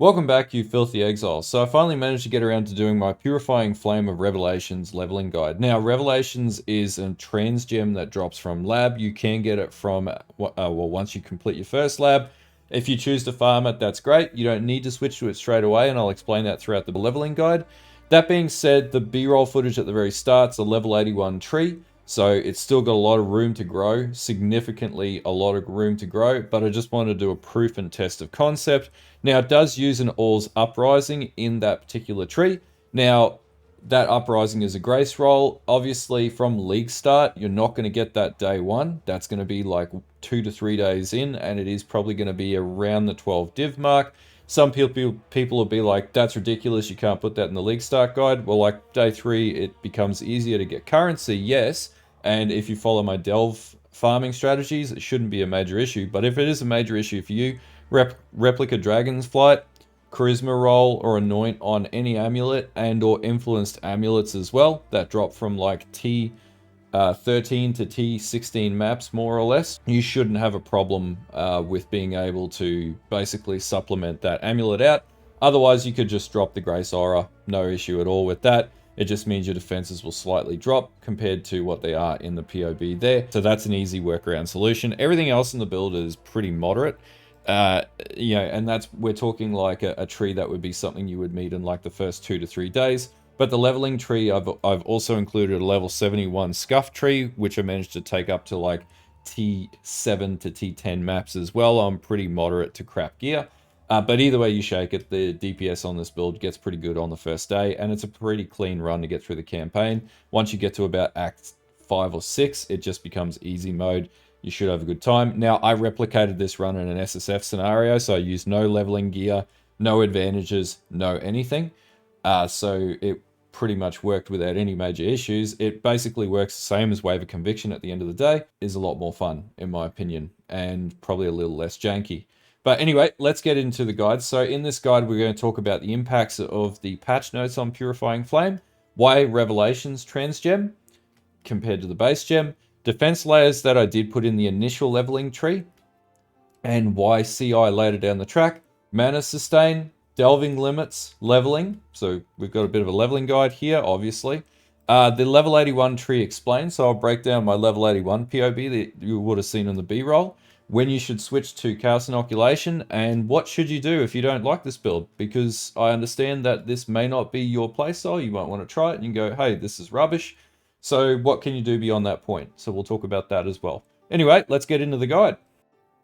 Welcome back, you filthy exiles. So I finally managed to get around to doing my Purifying Flame of Revelations leveling guide. Now, Revelations is a trans gem that drops from lab. You can get it from, once you complete your first lab. If you choose to farm it, that's great. You don't need to switch to it straight away, and I'll explain that throughout the leveling guide. That being said, the B-roll footage at the very start's a level 81 tree. So it's still got a lot of room to grow, significantly a lot of room to grow, but I just want to do a proof and test of concept. Now it does use an All's Uprising in that particular tree. Now that Uprising is a grace roll. Obviously from league start, you're not going to get that day one. That's going to be like 2 to 3 days in, and it is probably going to be around the 12 div mark. Some people will be like, that's ridiculous, you can't put that in the league start guide. Well, like day 3, it becomes easier to get currency, yes. And if you follow my delve farming strategies, it shouldn't be a major issue. But if it is a major issue for you, replica Dragon's Flight, charisma roll, or anoint on any amulet and or influenced amulets as well that drop from like T13 to T16 maps, more or less, you shouldn't have a problem with being able to basically supplement that amulet out. Otherwise, you could just drop the Grace Aura, no issue at all with that. It just means your defenses will slightly drop compared to what they are in the PoB there. So that's an easy workaround solution. Everything else in the build is pretty moderate. And we're talking like a tree that would be something you would meet in like the first 2 to 3 days. But the leveling tree, I've also included a level 71 scuff tree, which I managed to take up to like T7 to T10 maps as well. I'm pretty moderate to crap gear. But either way you shake it, the DPS on this build gets pretty good on the first day, and it's a pretty clean run to get through the campaign. Once you get to about Act 5 or 6, it just becomes easy mode. You should have a good time. Now, I replicated this run in an SSF scenario, so I used no leveling gear, no advantages, no anything. So it pretty much worked without any major issues. It basically works the same as Wave of Conviction at the end of the day. Is a lot more fun, in my opinion, and probably a little less janky. But anyway, let's get into the guide. So in this guide, we're going to talk about the impacts of the patch notes on Purifying Flame, why Revelations trans gem compared to the base gem, defense layers that I did put in the initial leveling tree, and why CI later down the track, mana sustain, delving limits, leveling. So we've got a bit of a leveling guide here, obviously. The level 81 tree explained, so I'll break down my level 81 PoB that you would have seen in the B-roll, when you should switch to Chaos Inoculation, and what should you do if you don't like this build, because I understand that this may not be your playstyle. You might want to try it and you go, hey, this is rubbish. So what can you do beyond that point? So we'll talk about that as well. Anyway, let's get into the guide.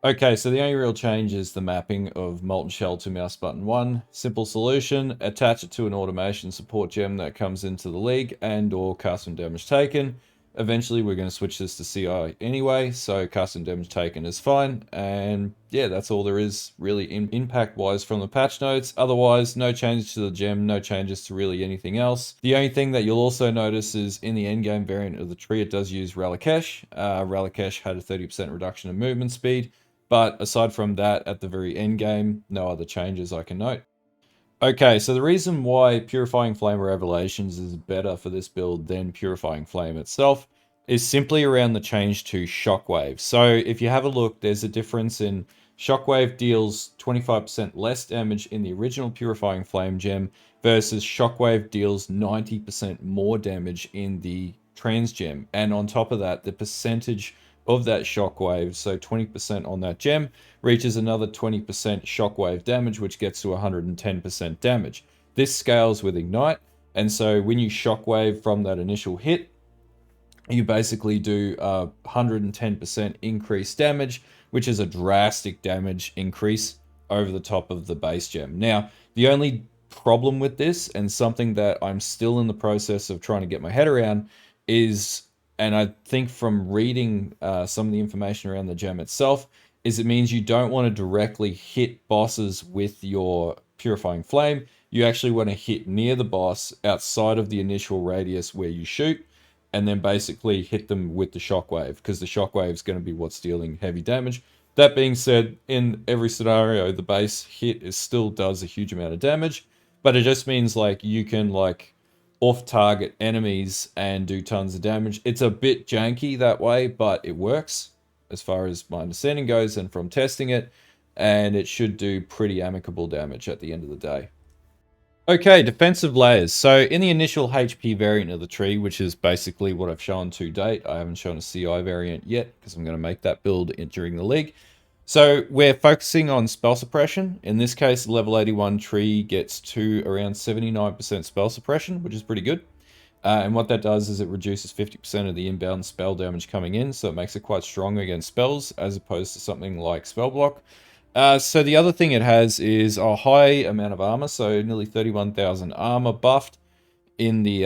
Okay, so the only real change is the mapping of Molten Shell to mouse button 1. Simple solution, attach it to an automation support gem that comes into the league and or custom damage taken. Eventually we're going to switch this to CI anyway, so custom damage taken is fine. And yeah, that's all there is really impact wise from the patch notes. Otherwise, no changes to the gem, no changes to really anything else. The only thing that you'll also notice is in the endgame variant of the tree, it does use Ralakesh. Ralakesh had a 30% reduction in movement speed. But aside from that, at the very end game, no other changes I can note. Okay, so the reason why Purifying Flame Revelations is better for this build than Purifying Flame itself is simply around the change to Shockwave. So if you have a look, there's a difference in Shockwave deals 25% less damage in the original Purifying Flame gem versus Shockwave deals 90% more damage in the trans gem. And on top of that, the percentage of that shockwave, so 20% on that gem, reaches another 20% shockwave damage, which gets to 110% damage. This scales with Ignite, and so when you shockwave from that initial hit, you basically do a 110% increased damage, which is a drastic damage increase over the top of the base gem. Now, the only problem with this, and something that I'm still in the process of trying to get my head around, is, and I think from reading some of the information around the gem itself, is it means you don't want to directly hit bosses with your Purifying Flame. You actually want to hit near the boss outside of the initial radius where you shoot, and then basically hit them with the shockwave, because the shockwave is going to be what's dealing heavy damage. That being said, in every scenario, the base hit still does a huge amount of damage, but it just means like you can like off-target enemies and do tons of damage. It's a bit janky that way, but it works as far as my understanding goes and from testing it. and it should do pretty amicable damage at the end of the day. Okay, defensive layers. So in the initial HP variant of the tree, which is basically what I've shown to date, I haven't shown a CI variant yet because I'm going to make that build during the league. So we're focusing on spell suppression. In this case, level 81 tree gets to around 79% spell suppression, which is pretty good. And what that does is it reduces 50% of the inbound spell damage coming in, so it makes it quite strong against spells, as opposed to something like spell block. So the other thing it has is a high amount of armor, so nearly 31,000 armor buffed in the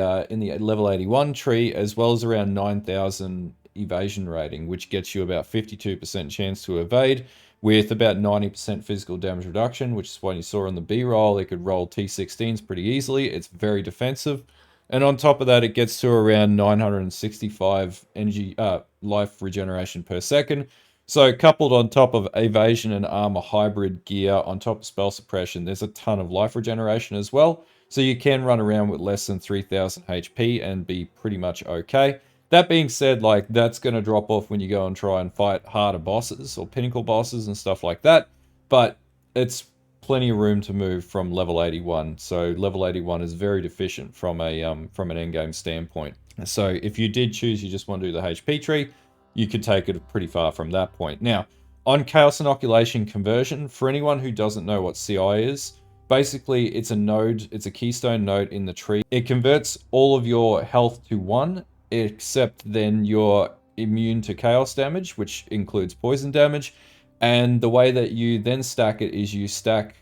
level 81 tree, as well as around 9,000 evasion rating, which gets you about 52% chance to evade, with about 90% physical damage reduction, which is what you saw on the B-roll. It could roll T16s pretty easily. It's very defensive. And on top of that, it gets to around 965 energy life regeneration per second. So coupled on top of evasion and armor hybrid gear, on top of spell suppression, there's a ton of life regeneration as well. So you can run around with less than 3,000 HP and be pretty much okay. That being said, like, that's going to drop off when you go and try and fight harder bosses or pinnacle bosses and stuff like that. But it's plenty of room to move from level 81. So level 81 is very deficient from an endgame standpoint. So if you did choose you just want to do the HP tree, you could take it pretty far from that point. Now, on Chaos Inoculation Conversion, for anyone who doesn't know what CI is, basically it's a node, it's a keystone node in the tree. It converts all of your health to 1, except then you're immune to chaos damage, which includes poison damage. And the way that you then stack it is you stack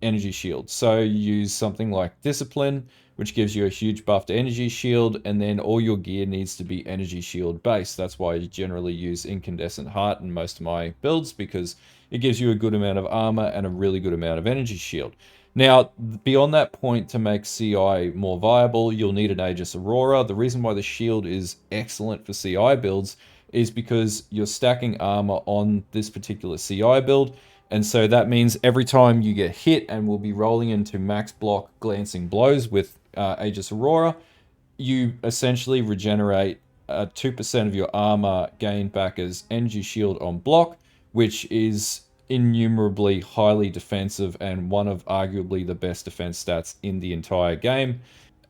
energy shields. So you use something like Discipline, which gives you a huge buff to energy shield, and then all your gear needs to be energy shield based. That's why I generally use Incandescent Heart in most of my builds, because it gives you a good amount of armor and a really good amount of energy shield. Now, beyond that point, to make CI more viable, you'll need an Aegis Aurora. The reason why the shield is excellent for CI builds is because you're stacking armor on this particular CI build, and so that means every time you get hit, and we'll be rolling into max block glancing blows with Aegis Aurora, you essentially regenerate 2% of your armor gained back as energy shield on block, which is innumerably highly defensive and one of arguably the best defense stats in the entire game.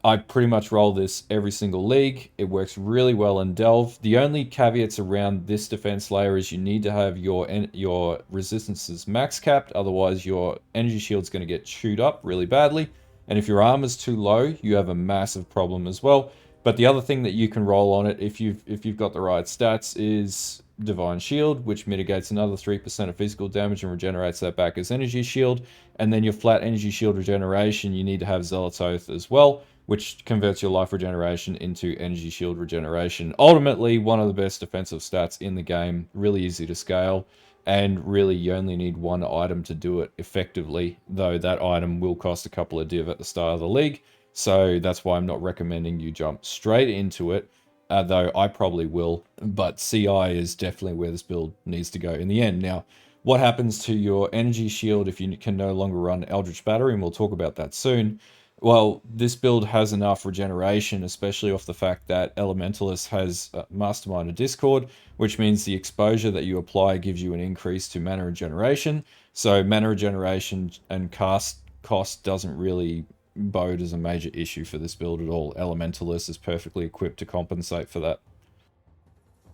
I pretty much roll this every single league. It works really well in Delve. The only caveats around this defense layer is you need to have your resistances max capped, otherwise your energy shield's going to get chewed up really badly. And if your armor's too low, you have a massive problem as well. But the other thing that you can roll on it, if you've got the right stats, is Divine Shield, which mitigates another 3% of physical damage and regenerates that back as energy shield. And then your flat energy shield regeneration, you need to have Zealot's Oath as well, which converts your life regeneration into energy shield regeneration. Ultimately, one of the best defensive stats in the game, really easy to scale, and really you only need one item to do it effectively, though that item will cost a couple of div at the start of the league, so that's why I'm not recommending you jump straight into it, though I probably will, but CI is definitely where this build needs to go in the end. Now, what happens to your energy shield if you can no longer run Eldritch Battery, and we'll talk about that soon. Well, this build has enough regeneration, especially off the fact that Elementalist has Mastermind of Discord, which means the exposure that you apply gives you an increase to mana regeneration. So mana regeneration and cast cost doesn't really bode as a major issue for this build at all. Elementalist is perfectly equipped to compensate for that.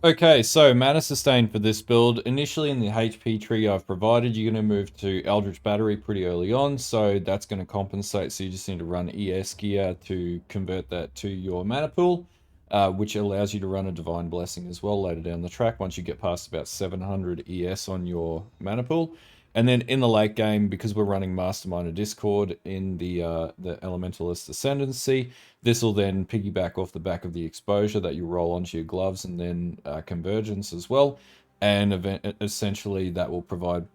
Okay, so mana sustain for this build. Initially in the HP tree I've provided, you're going to move to Eldritch Battery pretty early on, so that's going to compensate, so you just need to run ES gear to convert that to your mana pool, which allows you to run a Divine Blessing as well later down the track once you get past about 700 ES on your mana pool. And then in the late game, because we're running Mastermind of Discord in the Elementalist Ascendancy, this will then piggyback off the back of the exposure that you roll onto your gloves, and then Convergence as well. And essentially that will provide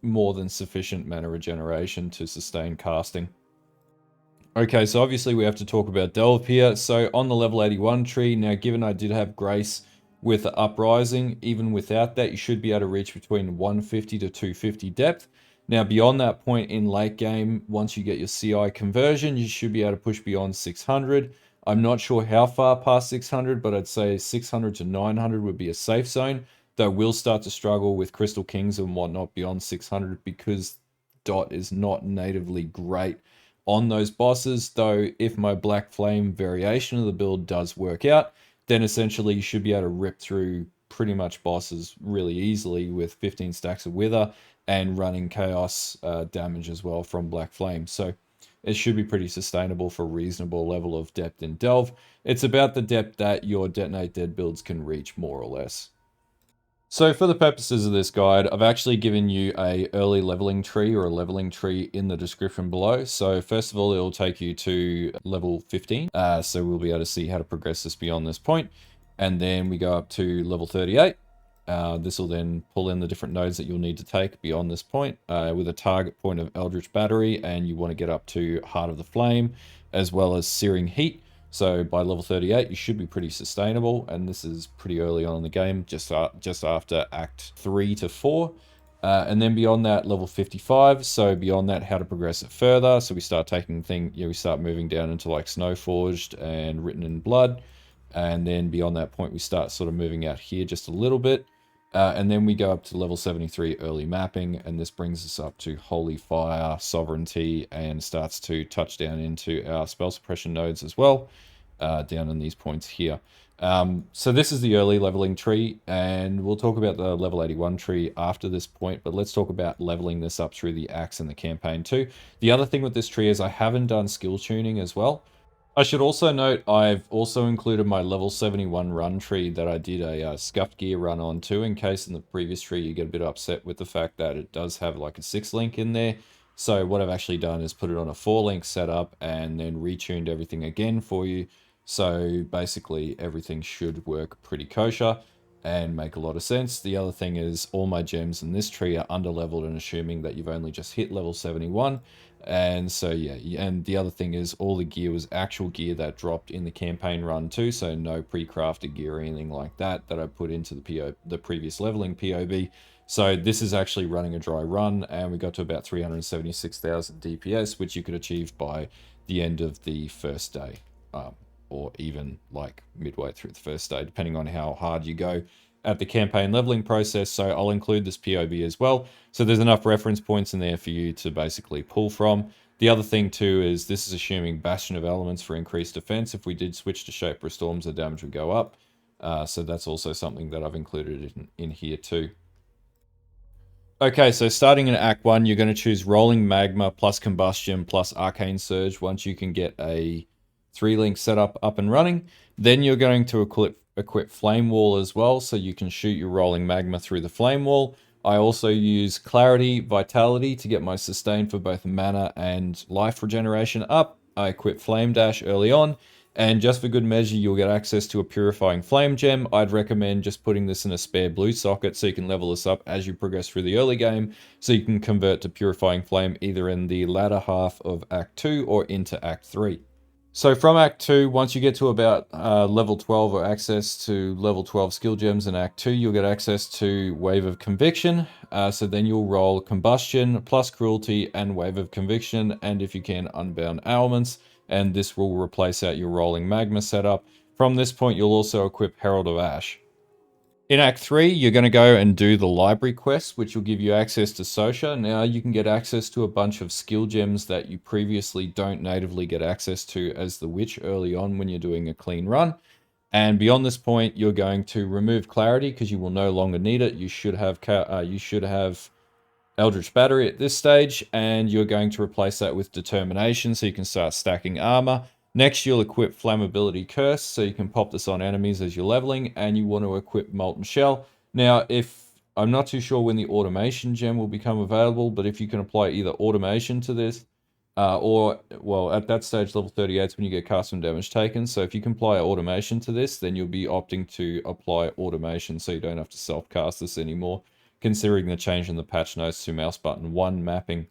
more than sufficient mana regeneration to sustain casting. Okay, so obviously we have to talk about Delve here. So on the level 81 tree, now given I did have Grace with Uprising, even without that, you should be able to reach between 150 to 250 depth. Now, beyond that point in late game, once you get your CI conversion, you should be able to push beyond 600. I'm not sure how far past 600, but I'd say 600 to 900 would be a safe zone. They will start to struggle with Crystal Kings and whatnot beyond 600 because dot is not natively great on those bosses. Though if my Black Flame variation of the build does work out, then essentially you should be able to rip through pretty much bosses really easily with 15 stacks of Wither and running Chaos damage as well from Black Flame. So it should be pretty sustainable for a reasonable level of depth in Delve. It's about the depth that your Detonate Dead builds can reach, more or less. So for the purposes of this guide, I've actually given you a early leveling tree or a leveling tree in the description below. So first of all, it'll take you to level 15. So we'll be able to see how to progress this beyond this point. And then we go up to level 38. This will then pull in the different nodes that you'll need to take beyond this point with a target point of Eldritch Battery, and you want to get up to Heart of the Flame as well as Searing Heat. So by level 38, you should be pretty sustainable, and this is pretty early on in the game, just after Act 3 to 4. And then beyond that, level 55. So beyond that, how to progress it further. So we start taking we start moving down into like Snowforged and Written in Blood. And then beyond that point, we start sort of moving out here just a little bit. And then we go up to level 73 early mapping, and this brings us up to Holy Fire, Sovereignty, and starts to touch down into our spell suppression nodes as well, down in these points here. So this is the early leveling tree, and we'll talk about the level 81 tree after this point, but let's talk about leveling this up through the axe and the campaign too. The other thing with this tree is I haven't done skill tuning as well. I should also note I've also included my level 71 run tree that I did a scuffed gear run on too, in case in the previous tree you get a bit upset with the fact that it does have like a 6-link in there. So what I've actually done is put it on a 4-link setup and then retuned everything again for you. So basically everything should work pretty kosher and make a lot of sense. The other thing is all my gems in this tree are underleveled and assuming that you've only just hit level 71. And so yeah, and the other thing is all the gear was actual gear that dropped in the campaign run too, so no pre-crafted gear or anything like that I put into the previous leveling PoB. So this is actually running a dry run, and we got to about 376,000 DPS, which you could achieve by the end of the first day, or even like midway through the first day, depending on how hard you go at the campaign leveling process. So I'll include this PoB as well. So there's enough reference points in there for you to basically pull from. The other thing too is this is assuming Bastion of Elements for increased defense. If we did switch to Shaper of Storms, the damage would go up. So that's also something that I've included in here too. Okay, so starting in Act 1, you're going to choose Rolling Magma plus Combustion plus Arcane Surge once you can get a 3-link setup up and running. Then you're going to equip Flame Wall as well, so you can shoot your Rolling Magma through the Flame Wall. I also use Clarity, Vitality to get my sustain for both mana and life regeneration up. I equip Flame Dash early on, and just for good measure, you'll get access to a Purifying Flame Gem. I'd recommend just putting this in a spare blue socket so you can level this up as you progress through the early game, so you can convert to Purifying Flame either in the latter half of Act 2 or into Act 3. So from Act 2, once you get to about level 12 or access to level 12 skill gems in Act 2, you'll get access to Wave of Conviction. So then you'll roll Combustion plus Cruelty and Wave of Conviction, and if you can, Unbound Ailments, and this will replace out your Rolling Magma setup. From this point, you'll also equip Herald of Ash. In Act 3, you're going to go and do the library quest, which will give you access to Sosha. Now you can get access to a bunch of skill gems that you previously don't natively get access to as the Witch early on when you're doing a clean run. And beyond this point, you're going to remove Clarity because you will no longer need it. You should have Eldritch Battery at this stage, and you're going to replace that with Determination so you can start stacking armor. Next, you'll equip Flammability Curse, so you can pop this on enemies as you're leveling, and you want to equip Molten Shell. Now, I'm not too sure when the Automation gem will become available, but if you can apply either Automation to this, or, well, at that stage, level 38 is when you get custom damage taken, so if you can apply Automation to this, then you'll be opting to apply Automation, so you don't have to self-cast this anymore, considering the change in the patch notes to mouse button 1 mapping.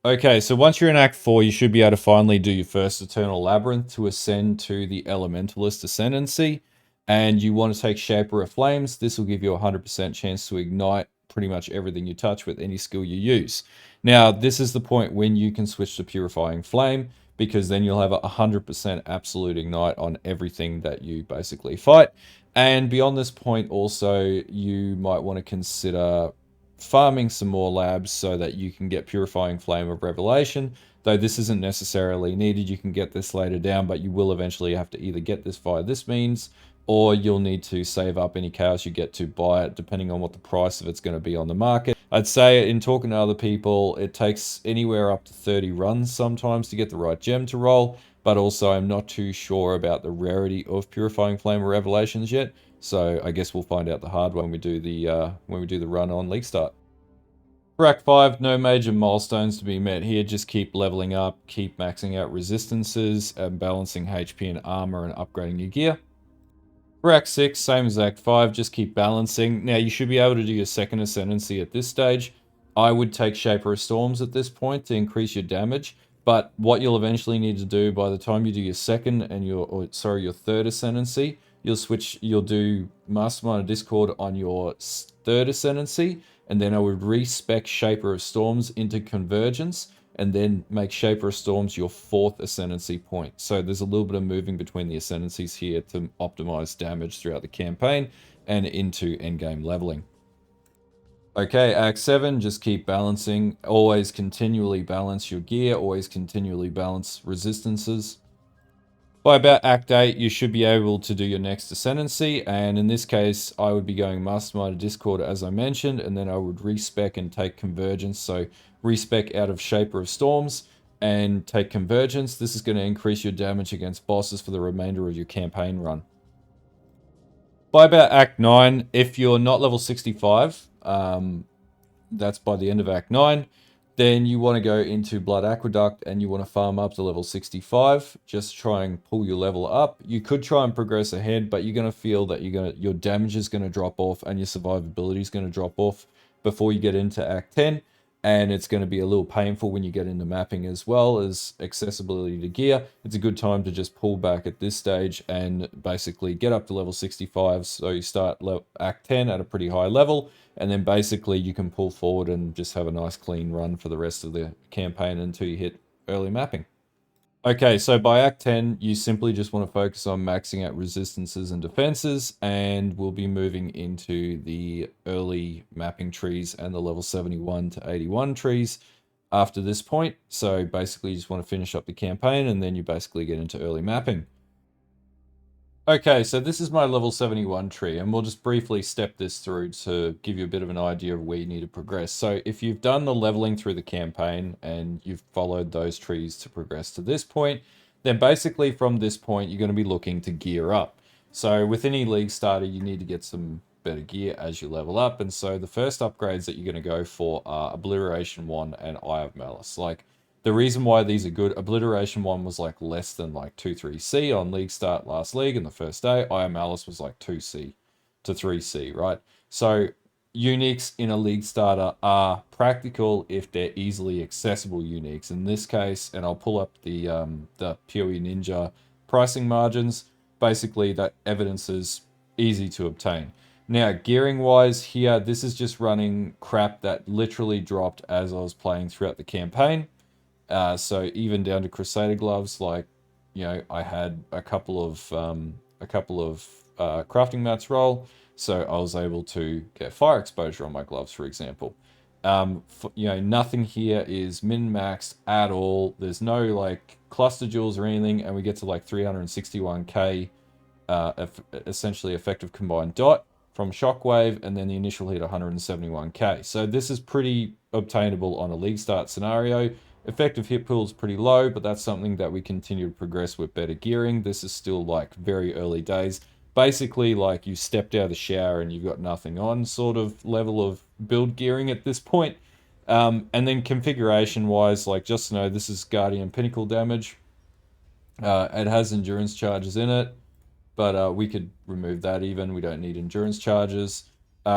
Okay, so once you're in Act 4, you should be able to finally do your first Eternal Labyrinth to ascend to the Elementalist Ascendancy, and you want to take Shaper of Flames. This will give you a 100% chance to ignite pretty much everything you touch with any skill you use. Now, this is the point when you can switch to Purifying Flame, because then you'll have a 100% absolute ignite on everything that you basically fight. And beyond this point, also, you might want to consider farming some more labs so that you can get Purifying Flame of Revelation. Though this isn't necessarily needed, you can get this later down, but you will eventually have to either get this via this means, or you'll need to save up any chaos you get to buy it, depending on what the price of it's going to be on the market. I'd say, in talking to other people, it takes anywhere up to 30 runs sometimes to get the right gem to roll, but also I'm not too sure about the rarity of Purifying Flame of Revelations yet, so I guess we'll find out the hard way when we do the run on League Start. For Act 5, no major milestones to be met here, just keep leveling up, keep maxing out resistances, and balancing HP and armor and upgrading your gear. For Act 6, same as Act 5, just keep balancing. Now, you should be able to do your second Ascendancy at this stage. I would take Shaper of Storms at this point to increase your damage, but what you'll eventually need to do by the time you do your second and your third Ascendancy, you'll do Mastermind of Discord on your third Ascendancy, and then I would respec Shaper of Storms into Convergence, and then make Shaper of Storms your fourth Ascendancy point. So there's a little bit of moving between the Ascendancies here to optimize damage throughout the campaign and into endgame leveling. Okay, Act 7, just keep balancing. Always continually balance your gear, always continually balance resistances. By about Act 8, you should be able to do your next Ascendancy, and in this case, I would be going Mastermind of Discord as I mentioned, and then I would respec and take Convergence, so respec out of Shaper of Storms and take Convergence. This is going to increase your damage against bosses for the remainder of your campaign run. By about Act 9, if you're not level 65, that's by the end of Act 9, then you want to go into Blood Aqueduct and you want to farm up to level 65. Just try and pull your level up. You could try and progress ahead, but you're going to feel that your damage is going to drop off and your survivability is going to drop off before you get into Act 10. And it's going to be a little painful when you get into mapping as well as accessibility to gear. It's a good time to just pull back at this stage and basically get up to level 65. So you start Act 10 at a pretty high level, and then basically you can pull forward and just have a nice clean run for the rest of the campaign until you hit early mapping. Okay, so by Act 10, you simply just want to focus on maxing out resistances and defenses, and we'll be moving into the early mapping trees and the level 71 to 81 trees after this point. So basically you just want to finish up the campaign and then you basically get into early mapping. Okay, so this is my level 71 tree, and we'll just briefly step this through to give you a bit of an idea of where you need to progress. So if you've done the leveling through the campaign and you've followed those trees to progress to this point, then basically from this point, you're going to be looking to gear up. So with any League starter, you need to get some better gear as you level up, and so the first upgrades that you're going to go for are Obliteration 1 and Eye of Malice. Like, the reason why these are good, Obliteration 1 was like less than like 2-3C on League Start last league in the first day. Eye of Malice was like 2C to 3C, right? So uniques in a League Starter are practical if they're easily accessible uniques. In this case, and I'll pull up the poe.ninja pricing margins, basically that evidence is easy to obtain. Now, gearing-wise here, this is just running crap that literally dropped as I was playing throughout the campaign. So even down to Crusader gloves, like, you know, I had a couple of crafting mats roll, so I was able to get fire exposure on my gloves, for example. Nothing here is min-maxed at all. There's no like cluster jewels or anything, and we get to like 361k essentially effective combined dot from Shockwave, and then the initial hit 171k. So this is pretty obtainable on a League Start scenario. Effective hit pool is pretty low, but that's something that we continue to progress with better gearing. This is still like very early days. Basically, like you stepped out of the shower and you've got nothing on sort of level of build gearing at this point. And then configuration wise, like just to know, this is Guardian Pinnacle damage. It has endurance charges in it, but we could remove that even. We don't need endurance charges.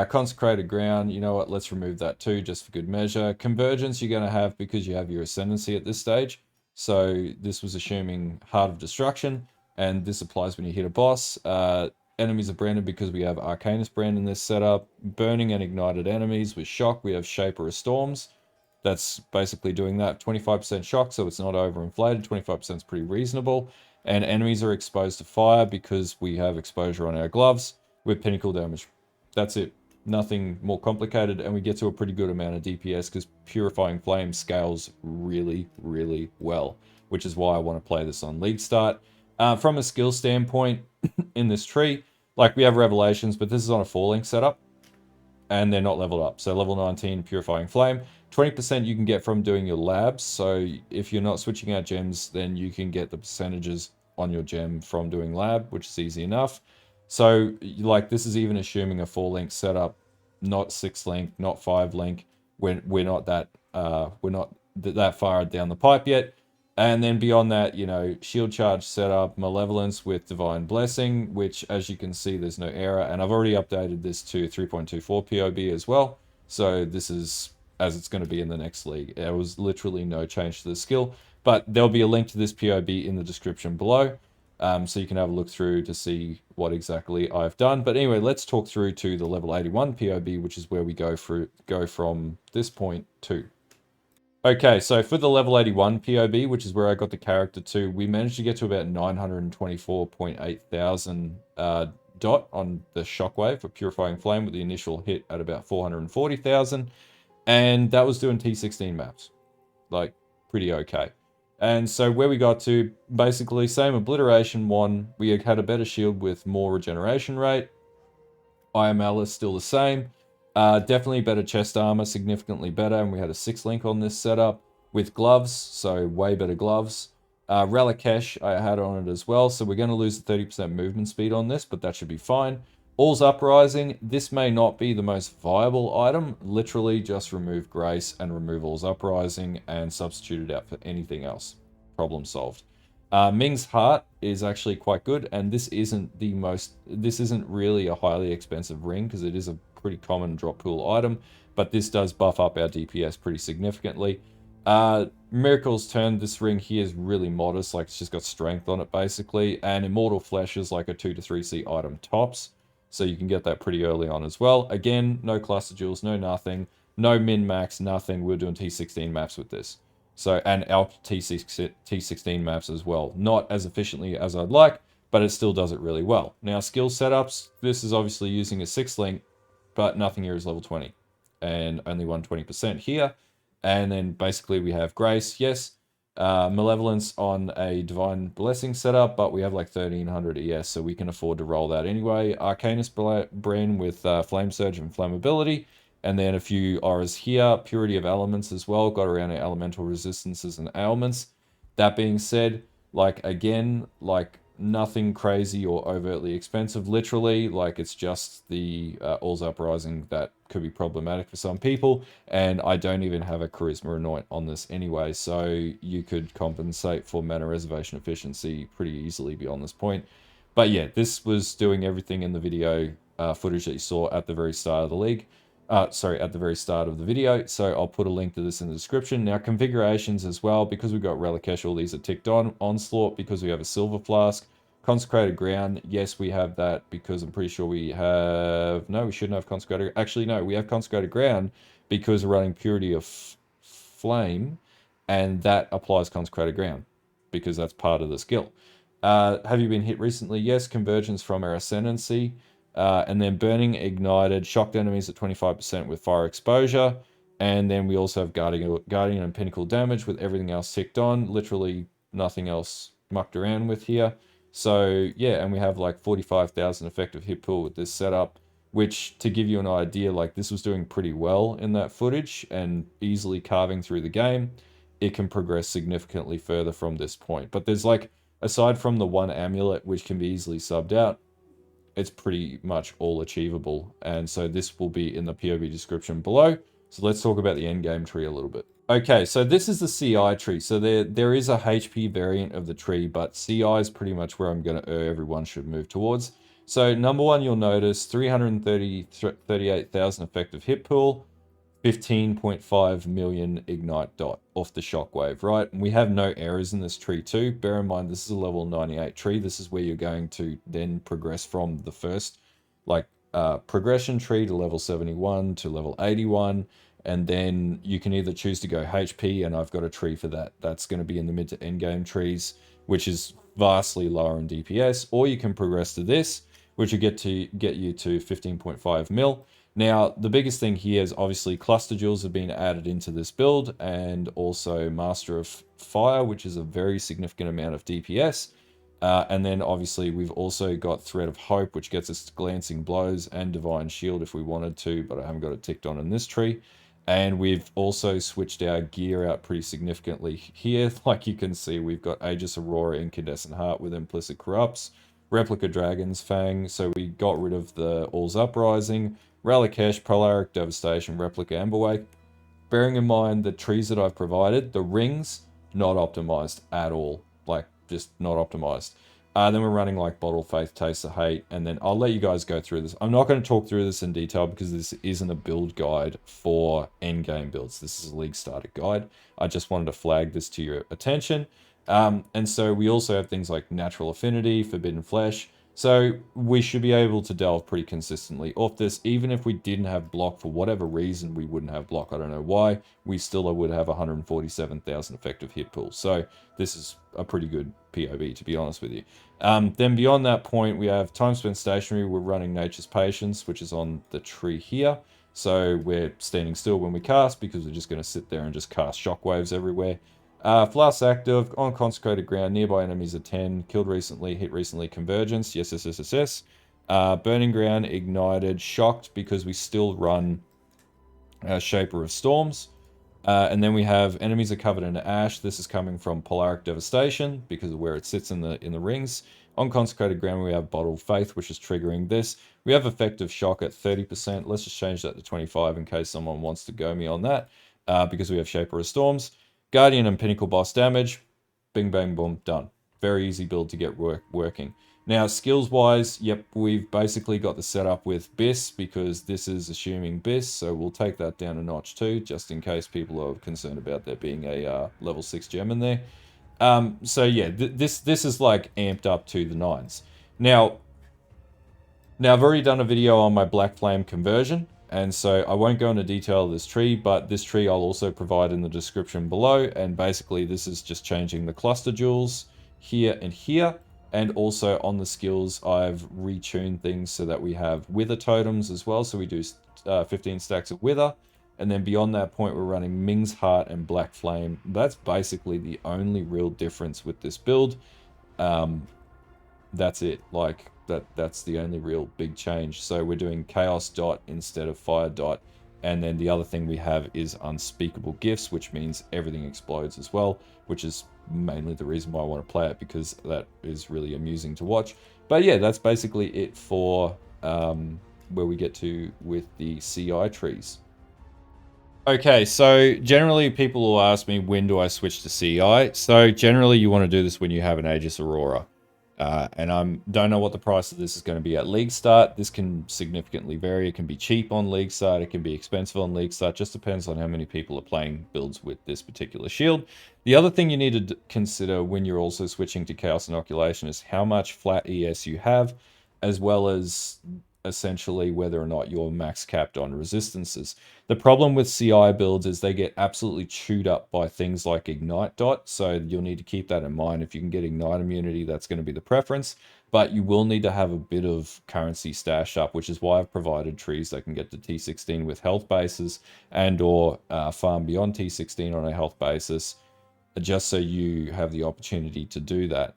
Consecrated Ground, you know what, let's remove that too, just for good measure. Convergence you're going to have because you have your Ascendancy at this stage. So this was assuming Heart of Destruction, and this applies when you hit a boss. Enemies are branded because we have Arcanist brand in this setup. Burning and Ignited enemies with Shock, we have Shaper of Storms. That's basically doing that. 25% shock, so it's not overinflated. 25% is pretty reasonable. And enemies are exposed to fire because we have exposure on our gloves. with pinnacle damage. That's it. Nothing more complicated, and we get to a pretty good amount of DPS because Purifying Flame scales really, really well, which is why I want to play this on League Start. From a skill standpoint, in this tree, like we have Revelations, but this is on a 4-link setup, and they're not leveled up. So level 19, Purifying Flame. 20% you can get from doing your labs, so if you're not switching out gems, then you can get the percentages on your gem from doing lab, which is easy enough. So, like, this is even assuming a 4-link setup, not 6-link, not 5-link. We're not that far down the pipe yet. And then beyond that, you know, shield charge setup, malevolence with divine blessing, which, as you can see, there's no error. And I've already updated this to 3.24 PoB as well. So this is as it's going to be in the next league. There was literally no change to the skill, but there'll be a link to this PoB in the description below. So you can have a look through to see what exactly I've done. But anyway, let's talk through to the level 81 PoB, which is where we go from this point to. Okay, so for the level 81 PoB, which is where I got the character to, we managed to get to about 924.8 thousand dot on the Shockwave for Purifying Flame with the initial hit at about 440,000. And that was doing T16 maps. Like, pretty okay. And so where we got to, basically, same obliteration one. We had a better shield with more regeneration rate. IML is still the same. Definitely better chest armor, significantly better. And we had a 6-link on this setup with gloves, so way better gloves. Relicash I had on it as well, so we're going to lose the 30% movement speed on this, but that should be fine. All's Uprising, this may not be the most viable item. Literally just remove Grace and remove All's Uprising and substitute it out for anything else. Problem solved. Ming's Heart is actually quite good, and this isn't really a highly expensive ring because it is a pretty common drop pool item, but this does buff up our DPS pretty significantly. Miracle's Turn, this ring here is really modest, like it's just got strength on it basically, and Immortal Flesh is like a 2 to 3C item tops. So you can get that pretty early on as well. Again, no cluster jewels, no nothing, no min-max, nothing. We're doing T16 maps with this. So, and our T16 maps as well. Not as efficiently as I'd like, but it still does it really well. Now, skill setups, this is obviously using a 6-link, but nothing here is level 20. And only 120% here. And then basically we have Grace, yes. Malevolence on a Divine Blessing setup, but we have like 1300 ES, so we can afford to roll that anyway. Arcanist Brain with Flame Surge and Flammability, and then a few auras here. Purity of Elements as well, got around our elemental resistances and ailments. That being said, like again, like nothing crazy or overtly expensive, literally, like it's just the All's Uprising that could be problematic for some people, and I don't even have a Charisma Anoint on this anyway, so you could compensate for mana reservation efficiency pretty easily beyond this point. But yeah, this was doing everything in the video footage that you saw at the very start of the league. At the very start of the video, so I'll put a link to this in the description. Now, configurations as well, because we've got Relicash, all these are ticked on. Onslaught, because we have a Silver Flask. Consecrated Ground, yes, we have that, because I'm pretty sure we have... No, we shouldn't have Consecrated... Actually, no, we have Consecrated Ground, because we're running Purity of Flame, and that applies Consecrated Ground, because that's part of the skill. Have you been hit recently? Yes, Convergence from our Ascendancy. And then Burning Ignited, shocked enemies at 25% with fire exposure. And then we also have Guardian and Pinnacle damage with everything else ticked on. Literally nothing else mucked around with here. So yeah, and we have like 45,000 effective hit pool with this setup, which, to give you an idea, like this was doing pretty well in that footage and easily carving through the game. It can progress significantly further from this point. But there's like, aside from the one amulet, which can be easily subbed out, it's pretty much all achievable, and so this will be in the PoB description below. So let's talk about the endgame tree a little bit. Okay, so this is the CI tree. So there is a HP variant of the tree, but CI is pretty much where I'm going to everyone should move towards. So number one, you'll notice 338,000 effective hit pool, 15.5 million ignite dot off the Shockwave, right? And we have no errors in this tree too. Bear in mind, this is a level 98 tree. This is where you're going to then progress from the first, like, progression tree to level 71 to level 81. And then you can either choose to go HP, and I've got a tree for that. That's going to be in the mid to end game trees, which is vastly lower in DPS, or you can progress to this, which will get you to 15.5 mil. Now, the biggest thing here is obviously cluster jewels have been added into this build, and also Master of Fire, which is a very significant amount of DPS. And then obviously we've also got Thread of Hope, which gets us Glancing Blows and Divine Shield if we wanted to, but I haven't got it ticked on in this tree. And we've also switched our gear out pretty significantly here. Like you can see, we've got Aegis Aurora, Incandescent Heart with Implicit Corrupts, Replica Dragon's Fang, so we got rid of the All's Uprising, Ralakesh, Polaric Devastation, Replica Emberwake. Bearing in mind the trees that I've provided, the rings, not optimized at all. Like, just not optimized. Then we're running like Bottle Faith, Taste of Hate, and then I'll let you guys go through this. I'm not going to talk through this in detail because this isn't a build guide for endgame builds. This is a League Starter guide. I just wanted to flag this to your attention. And so we also have things like Natural Affinity, Forbidden Flesh. So we should be able to delve pretty consistently off this. Even if we didn't have block for whatever reason, we wouldn't have block. I don't know why. We still would have 147,000 effective hit pool. So this is a pretty good PoB, to be honest with you. Then beyond that point, we have Time Spent Stationary. We're running Nature's Patience, which is on the tree here. So we're standing still when we cast because we're just going to sit there and just cast shockwaves everywhere. Flask Active, on Consecrated Ground, nearby enemies are 10, killed recently, hit recently, Convergence, yes. Burning Ground, Ignited, Shocked because we still run Shaper of Storms. And then we have enemies are covered in ash. This is coming from Polaric Devastation because of where it sits in the rings. On Consecrated Ground, we have Bottled Faith, which is triggering this. We have Effective Shock at 30%. Let's just change that to 25 in case someone wants to go me on that, because we have Shaper of Storms. Guardian and Pinnacle Boss damage. Bing, bang, boom, done. Very easy build to get working. Now, skills-wise, yep, we've basically got the setup with BIS because this is assuming BIS, so we'll take that down a notch too, just in case people are concerned about there being a level 6 gem in there. So yeah, this is like amped up to the 9s. Now I've already done a video on my Blackflame conversion, and so I won't go into detail of this tree, but this tree I'll also provide in the description below, and basically this is just changing the cluster jewels here and here. And also on the skills, I've retuned things so that we have wither totems as well. So we do 15 stacks of wither. And then beyond that point, we're running Ming's Heart and Black Flame. That's basically the only real difference with this build. That's it. Like, that's the only real big change. So we're doing Chaos Dot instead of Fire Dot. And then the other thing we have is Unspeakable Gifts, which means everything explodes as well, which is mainly the reason why I want to play it, because that is really amusing to watch. But yeah, that's basically it for where we get to with the CI trees. Okay, so generally people will ask me, when do I switch to CI? So generally you want to do this when you have an Aegis Aurora. And I don't know what the price of this is going to be at League Start. This can significantly vary. It can be cheap on League Start. It can be expensive on League Start. Just depends on how many people are playing builds with this particular shield. The other thing you need to consider when you're also switching to Chaos Inoculation is how much flat ES you have, as well as essentially whether or not you're max capped on resistances. The problem with CI builds is they get absolutely chewed up by things like Ignite Dot, so you'll need to keep that in mind. If you can get Ignite immunity, that's going to be the preference, but you will need to have a bit of currency stashed up, which is why I've provided trees that can get to T16 with health bases and or farm beyond T16 on a health basis, just so you have the opportunity to do that.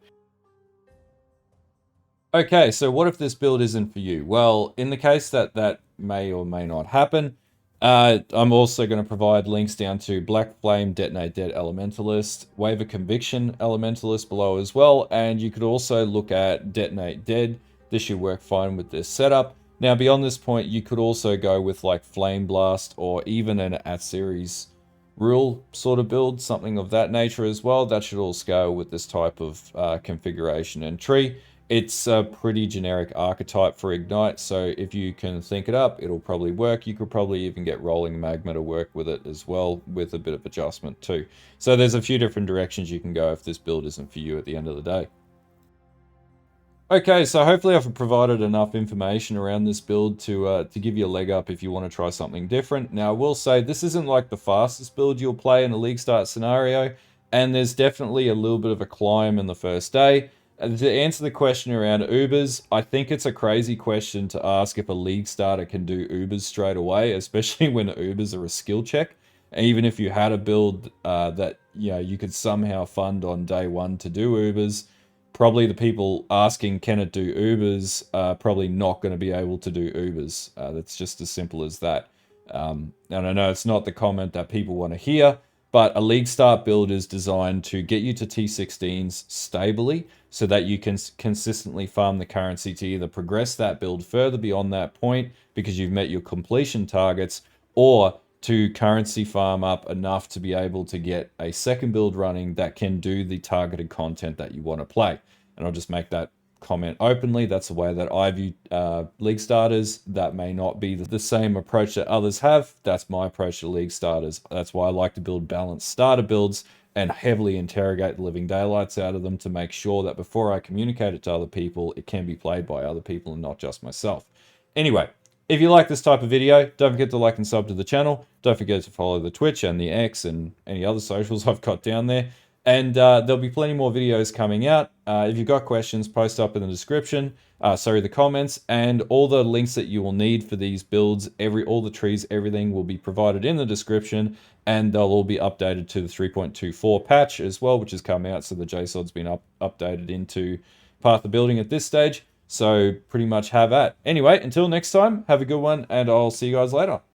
Okay, so what if this build isn't for you? Well, in the case that that may or may not happen, I'm also going to provide links down to Blackflame, Detonate Dead Elementalist, Wave of Conviction Elementalist below as well, and you could also look at Detonate Dead. This should work fine with this setup. Now, beyond this point, you could also go with like Flame Blast or even an at-series rule sort of build, something of that nature as well. That should all scale with this type of configuration and tree. It's a pretty generic archetype for Ignite, so if you can think it up, it'll probably work. You could probably even get Rolling Magma to work with it as well, with a bit of adjustment too. So there's a few different directions you can go if this build isn't for you at the end of the day. Okay, so hopefully I've provided enough information around this build to give you a leg up if you want to try something different. Now, I will say this isn't like the fastest build you'll play in a League Start scenario, and there's definitely a little bit of a climb in the first day. To answer the question around Ubers, I think it's a crazy question to ask if a league starter can do Ubers straight away, especially when Ubers are a skill check. And even if you had a build that you could somehow fund on day one to do Ubers, probably the people asking can it do Ubers are probably not going to be able to do Ubers. That's just as simple as that. And I know it's not the comment that people want to hear, but a league start build is designed to get you to T16s stably so that you can consistently farm the currency to either progress that build further beyond that point because you've met your completion targets, or to currency farm up enough to be able to get a second build running that can do the targeted content that you want to play. And I'll just make that comment openly. That's the way that I view league starters. That may not be the same approach that others have. That's my approach to league starters. That's why I like to build balanced starter builds and heavily interrogate the living daylights out of them to make sure that before I communicate it to other people, it can be played by other people and not just myself. Anyway, if you like this type of video, don't forget to like and sub to the channel. Don't forget to follow the Twitch and the X and any other socials I've got down there. And there'll be plenty more videos coming out. If you've got questions, post up in the description, the comments, and all the links that you will need for these builds, all the trees, everything will be provided in the description, and they'll all be updated to the 3.24 patch as well, which has come out, so the JSOD's been updated into Path of Building at this stage. So pretty much have at. Anyway, until next time, have a good one, and I'll see you guys later.